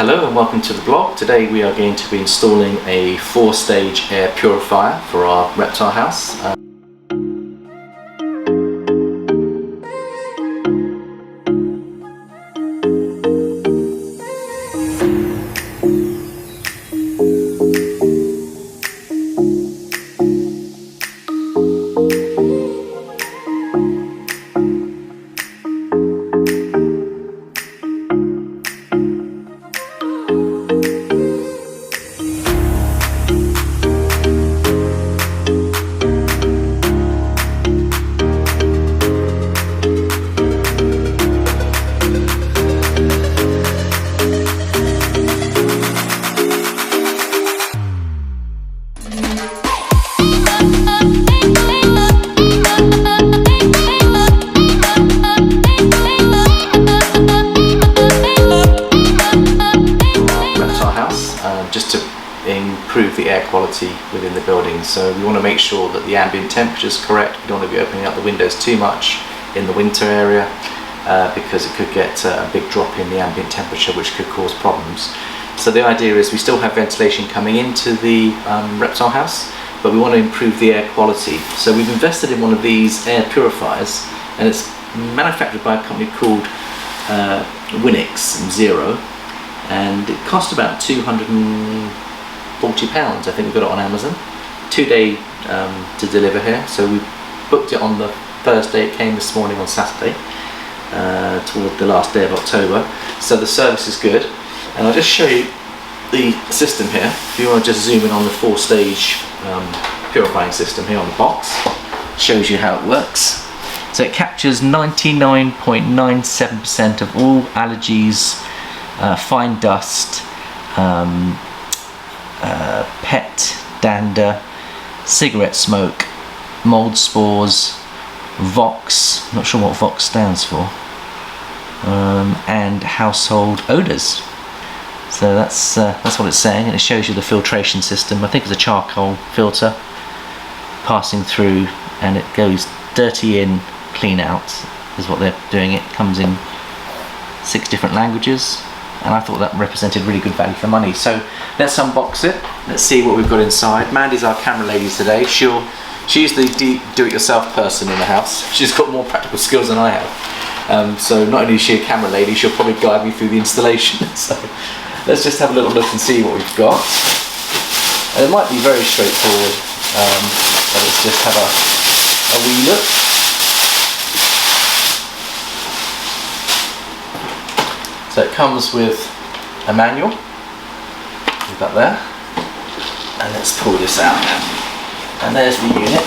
Hello and welcome to the blog. Today we are going to be installing a 4-stage air purifier for our reptile house. Just to improve the air quality within the building. So we want to make sure that the ambient temperature is correct. We don't want to be opening up the windows too much in the winter area because it could get a big drop in the ambient temperature, which could cause problems. So the idea is we still have ventilation coming into the reptile house, but we want to improve the air quality. So we've invested in one of these air purifiers, and it's manufactured by a company called Winix Zero. And it cost about £240, I think we got it on Amazon. 2-day to deliver here, so we booked it on the Thursday. It came this morning on Saturday, toward the last day of October. So the service is good, and I'll just show you the system here. If you want to just zoom in on the 4-stage purifying system here on the box, shows you how it works. So it captures 99.97% of all allergies, fine dust, pet dander, cigarette smoke, mold spores, Vox, not sure what Vox stands for, and household odours. So that's what it's saying, and it shows you the filtration system. I think it's a charcoal filter passing through, and it goes dirty in, clean out is what they're doing. It comes in 6 different languages. And I thought that represented really good value for money. So let's unbox it. Let's see what we've got inside. Mandy's our camera lady today. She's the do-it-yourself person in the house. She's got more practical skills than I have. So not only is she a camera lady, she'll probably guide me through the installation. So let's just have a little look and see what we've got. And it might be very straightforward, but let's just have a wee look. So it comes with a manual, leave that there, and let's pull this out. And there's the unit.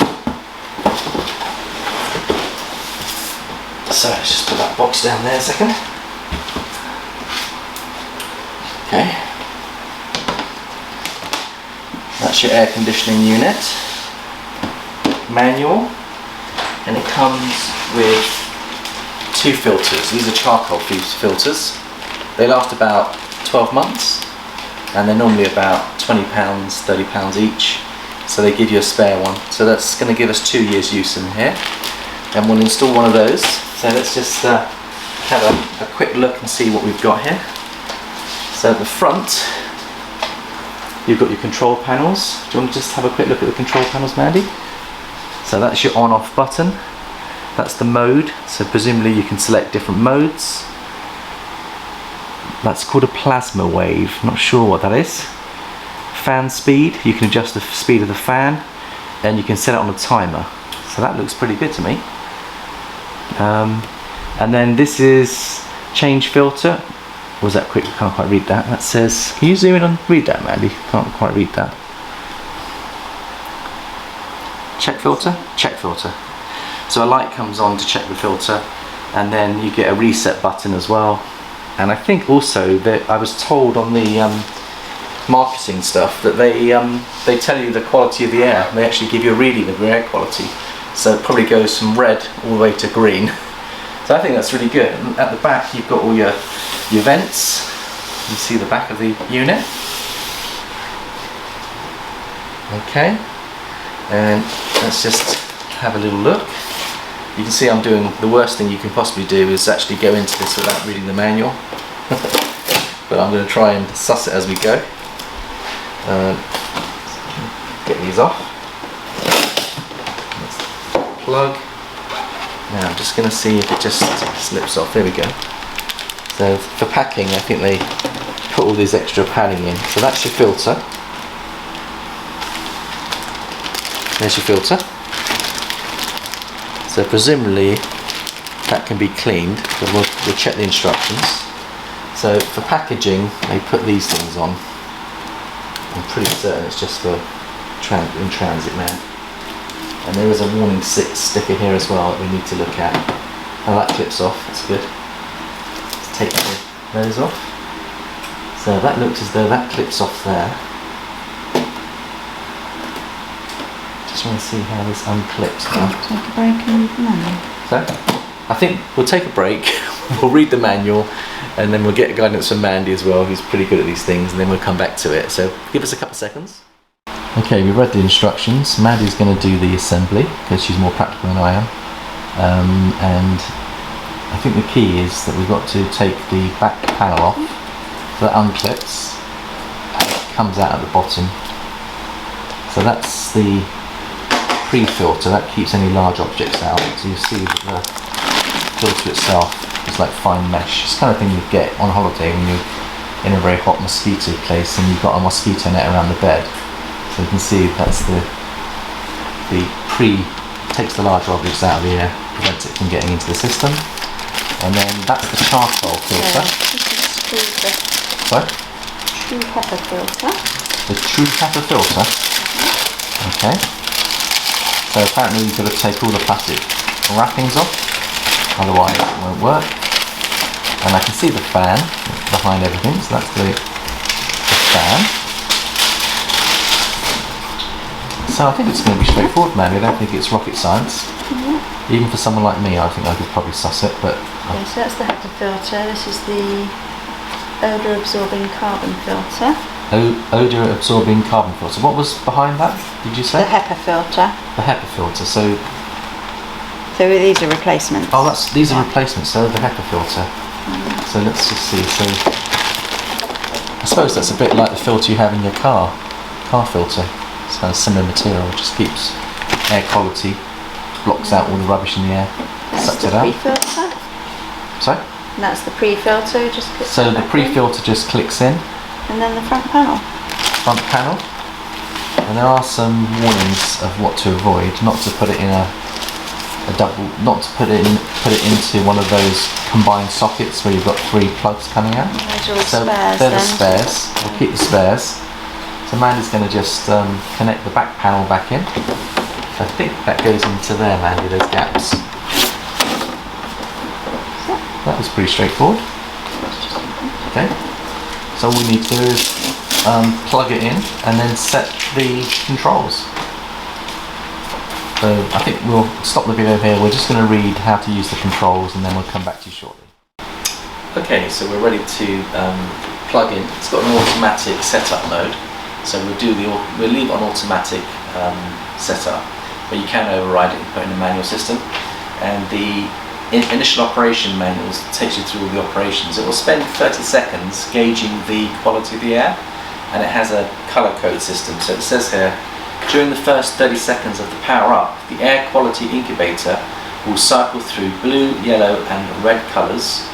So let's just put that box down there a second. Okay. That's your air conditioning unit. Manual. And it comes with 2 filters. These are charcoal filters. They last about 12 months, and they're normally about £20, £30 each, so they give you a spare one. So that's going to give us 2 years use in here, and we'll install one of those. So let's just have a quick look and see what we've got here. So at the front you've got your control panels. Do you want to just have a quick look at the control panels, Mandy? So that's your on-off button. That's the mode, so presumably you can select different modes. That's called a plasma wave, not sure what that is. Fan speed, you can adjust the speed of the fan, and you can set it on a timer. So that looks pretty good to me. And then this is change filter. Was that quick? I can't quite read that. That says, can you zoom in and read that, Mandy? Can't quite read that. Check filter? Check filter. So a light comes on to check the filter, and then you get a reset button as well. And I think also that I was told on the marketing stuff that they tell you the quality of the air. They actually give you a reading of your air quality. So it probably goes from red all the way to green. So I think that's really good. And at the back you've got all your vents. You can see the back of the unit. Okay. And let's just have a little look. You can see I'm doing the worst thing you can possibly do is actually go into this without reading the manual. but I'm going to try and suss it as we go. Get these off. Let's plug. Now I'm just going to see if it just slips off. There we go. So for packing, I think they put all this extra padding in. So that's your filter. There's your filter. So presumably that can be cleaned, but we'll check the instructions. So for packaging, they put these things on. I'm pretty certain it's just for in transit mode. And there is a warning 6 sticker here as well that we need to look at. Oh, that clips off, that's good. Let's take those off. So that looks as though that clips off there. Just want to see how this unclips now. Take a break and read the manual. So, I think we'll take a break, we'll read the manual, and then we'll get guidance from Mandy as well, who's pretty good at these things, and then we'll come back to it. So give us a couple of seconds. Okay, we've read the instructions. Mandy's going to do the assembly because she's more practical than I am, and I think the key is that we've got to take the back panel off, so that unclips and it comes out at the bottom. So that's the pre-filter, that keeps any large objects out. So you see that the filter itself is like fine mesh. It's the kind of thing you get on holiday when you're in a very hot mosquito place and you've got a mosquito net around the bed. So you can see that's the takes the larger objects out of the air, prevents it from getting into the system. And then that's the charcoal filter. Sorry? True HEPA filter. The true HEPA filter. Okay. So apparently you've got to take all the plastic wrappings off, otherwise it won't work. And I can see the fan behind everything, so that's the fan. So I think it's going to be straightforward, man. I don't think it's rocket science. Mm-hmm. Even for someone like me, I think I could probably suss it, but... Okay, so that's the HEPA filter. This is the odour absorbing carbon filter. Odour absorbing carbon filter. What was behind that, did you say? The HEPA filter. The HEPA filter, so these are replacements. Oh, these are replacements, so the HEPA filter. So let's just see. So I suppose that's a bit like the filter you have in your car filter. It's kind of similar material, just keeps air quality, blocks out all the rubbish in the air, sucks it out. Pre-filter. Sorry? And that's the pre-filter, just clicks so the pre-filter just clicks in. And then the front panel. Front panel. And there are some warnings of what to avoid, not to put it in a double, not to put it into one of those combined sockets where you've got 3 plugs coming out. Those are the so spares. They're the spares. We'll keep the spares. So Mandy's going to just connect the back panel back in. I think that goes into there, Mandy, those gaps. That was pretty straightforward. Okay. So all we need to do is plug it in and then set the controls. So I think we'll stop the video here. We're just going to read how to use the controls and then we'll come back to you shortly. Okay, so we're ready to plug in. It's got an automatic setup mode. So we'll leave on automatic setup, but you can override it and put in a manual system. And the initial operation manuals takes you through all the operations. It will spend 30 seconds gauging the quality of the air, and it has a color code system. So it says here, during the first 30 seconds of the power up, the air quality incubator will cycle through blue, yellow and red colors.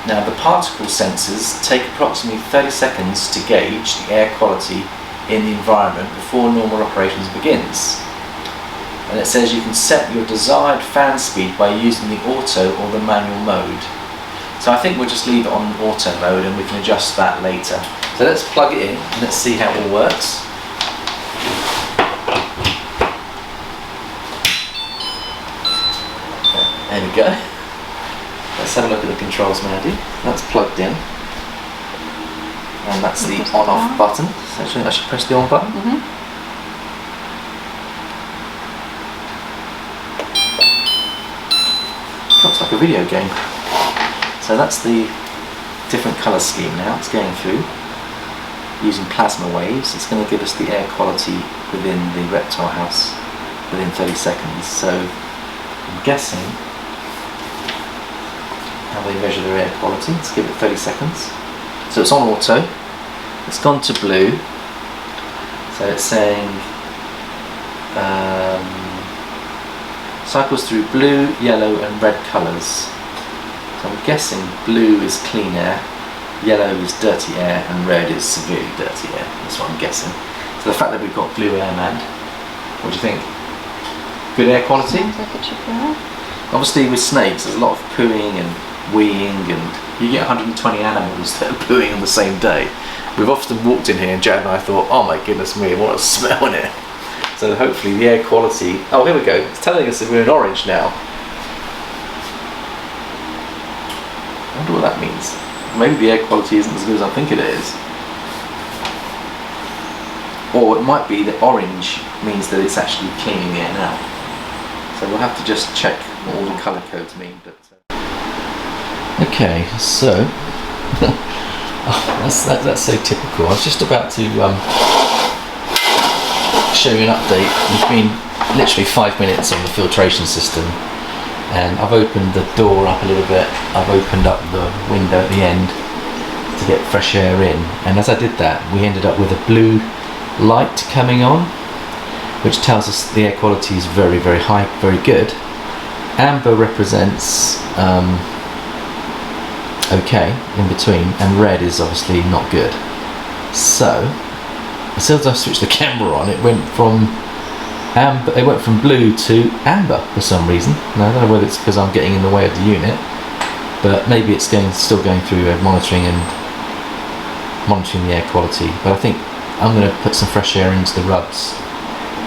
Now the particle sensors take approximately 30 seconds to gauge the air quality in the environment before normal operations begins. And it says you can set your desired fan speed by using the auto or the manual mode. So I think we'll just leave it on auto mode and we can adjust that later. So let's plug it in and let's see how it all works. There we go. Let's have a look at the controls, Mandy. That's plugged in. And that's the on-off button. So I should press the on button. Mm-hmm. Looks like a video game. So that's the different colour scheme now. It's going through using plasma waves. It's going to give us the air quality within the reptile house within 30 seconds. So I'm guessing how they measure their air quality. Let's give it 30 seconds. So it's on auto, it's gone to blue, so it's saying cycles through blue, yellow and red colours. So I'm guessing blue is clean air, yellow is dirty air and red is severely dirty air. That's what I'm guessing. So the fact that we've got blue air manned, what do you think? Good air quality? Sounds like it should be alright. Obviously with snakes there's a lot of pooing and weeing, and you get 120 animals that are pooing on the same day. We've often walked in here and Jad and I thought, oh my goodness me, what a smell in it. So hopefully the air quality, oh here we go, it's telling us that we're in orange now. I wonder what that means. Maybe the air quality isn't as good as I think it is. Or it might be that orange means that it's actually cleaning the air now. So we'll have to just check what all the colour codes mean. But okay, so that's so typical. I was just about to show you an update. It's been literally 5 minutes on the filtration system, and I've opened the door up a little bit. I've opened up the window at the end to get fresh air in, and as I did that, we ended up with a blue light coming on, which tells us the air quality is very, very high, very good. Amber represents okay in between, and red is obviously not good. So as soon as I switched the camera on, it went from amber, it went from blue to amber for some reason. Now I don't know whether it's because I'm getting in the way of the unit, but maybe it's still going through monitoring the air quality. But I think I'm going to put some fresh air into the rubs,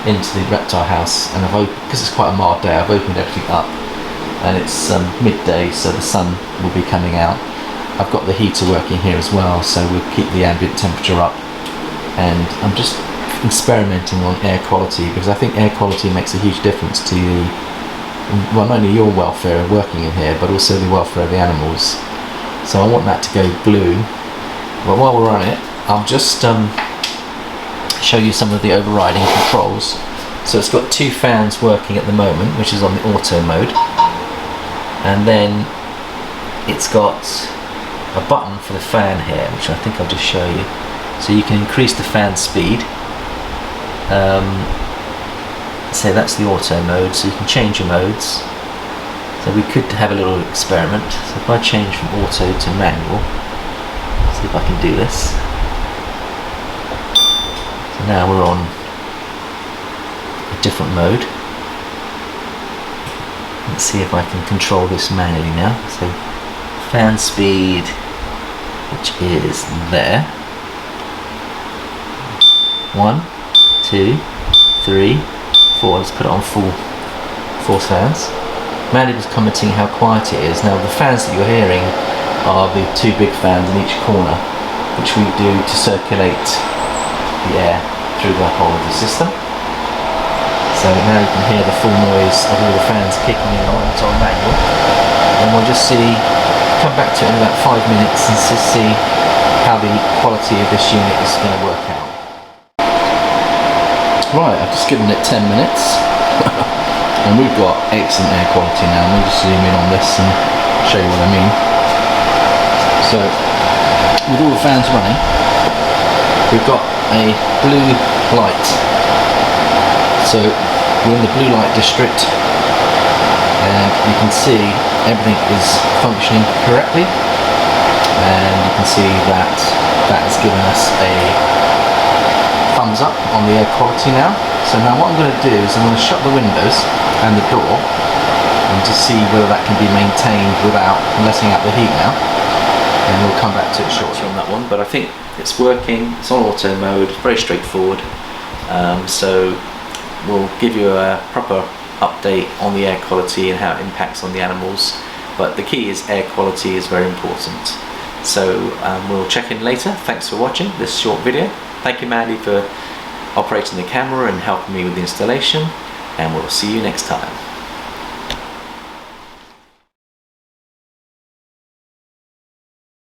into the reptile house, and because it's quite a mild day, I've opened everything up, and it's midday, so the sun will be coming out. I've got the heater working here as well, so we'll keep the ambient temperature up, and I'm just experimenting on air quality, because I think air quality makes a huge difference to well, not only your welfare working in here, but also the welfare of the animals. So I want that to go blue. But while we're on it, I'll just show you some of the overriding controls. So it's got 2 fans working at the moment, which is on the auto mode, and then it's got a button for the fan here, which I think I'll just show you. So you can increase the fan speed. So that's the auto mode, so you can change your modes. So we could have a little experiment. So if I change from auto to manual, see if I can do this. So now we're on a different mode. Let's see if I can control this manually now. So fan speed, which is there. 1, 2, 3, 4. Let's put it on full 4 fans. Mandy was commenting how quiet it is. Now the fans that you're hearing are the 2 big fans in each corner, which we do to circulate the air through the whole of the system. So now you can hear the full noise of all the fans kicking in on. It's on manual, and we'll just come back to it in about 5 minutes and see how the quality of this unit is going to work out. Right, I've just given it 10 minutes and we've got excellent air quality now. Let me just zoom in on this and show you what I mean. So with all the fans running, we've got a blue light. So we're in the blue light district, and you can see everything is functioning correctly, and you can see that that has given us a thumbs up on the air quality now. So now what I'm going to do is I'm going to shut the windows and the door and just see whether that can be maintained without letting out the heat now, and we'll come back to it shortly on that one. But I think it's working, it's on auto mode, very straightforward. So we'll give you a proper update on the air quality and how it impacts on the animals, but the key is air quality is very important. So we'll check in later. Thanks for watching this short video. Thank you, Mandy, for operating the camera and helping me with the installation, and we'll see you next time.